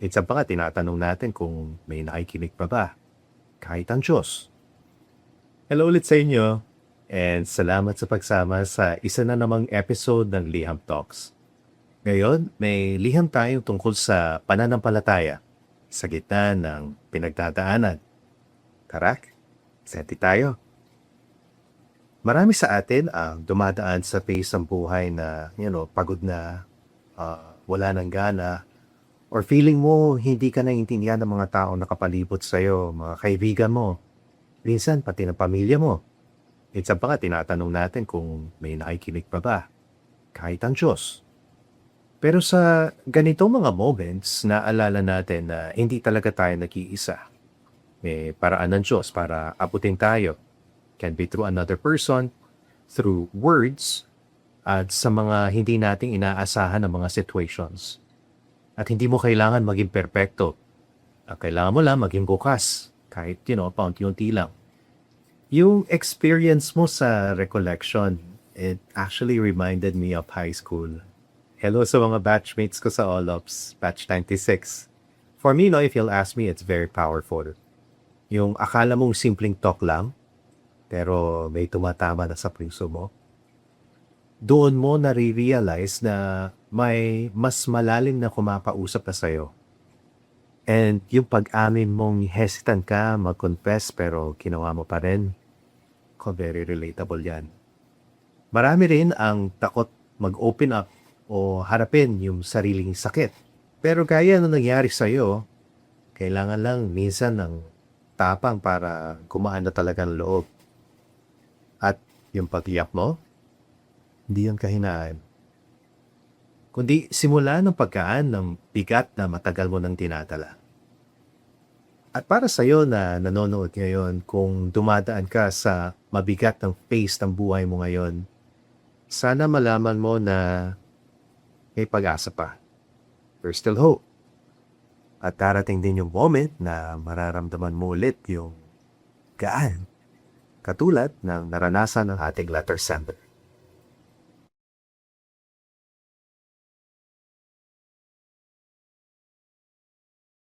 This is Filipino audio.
Minsan pa nga tinatanong natin kung may nakikinig pa ba, kahit ang Diyos. Hello ulit sa inyo, and salamat sa pagsama sa isa na namang episode ng Liham Talks. Ngayon, may liham tayo tungkol sa pananampalataya sa gitna ng pinagdadaanan. Tara, seti tayo. Marami sa atin ang dumadaan sa phase ng buhay na, pagod na, wala nang gana, or feeling mo hindi ka naiintindihan ng mga taong nakapalibot sa'yo, mga kaibigan mo, minsan pati ng pamilya mo. Minsan pa nga tinatanong natin kung may nakikinig pa ba, kahit ang Diyos. Pero sa ganitong mga moments, naalala natin na hindi talaga tayo nag-iisa. May paraan ng Diyos para abutin tayo. Can be through another person, through words, at sa mga hindi nating inaasahan ng mga situations. At hindi mo kailangan maging perpekto. Ang kailangan mo lang maging bukas, kahit, paunti-unti lang. Yung experience mo sa recollection, it actually reminded me of high school. Hello sa mga batchmates ko sa All-Ups, batch 96. For me, if you'll ask me, it's very powerful. Yung akala mong simpleng talk lang, pero may tumatama na sa puso mo. Doon mo nare-realize na may mas malalim na kumapausap na sa'yo. And yung pag-amin mong hesitant ka mag-confess pero ginawa mo pa rin, very relatable yan. Marami rin ang takot mag-open up o harapin yung sariling sakit. Pero kaya na nangyari sa'yo, kailangan lang minsan ng tapang para gumaan na talagang loob. At yung pag-iyak mo, hindi yan kahinaan. Kundi simula ng pagkaan ng bigat na matagal mo nang tinatala. At para sa'yo na nanonood ngayon, kung dumadaan ka sa mabigat ng phase ng buhay mo ngayon, sana malaman mo na may pag-asa pa. There's still hope. At darating din yung moment na mararamdaman mo ulit yung gaan, katulad ng naranasan ng ating letter sender.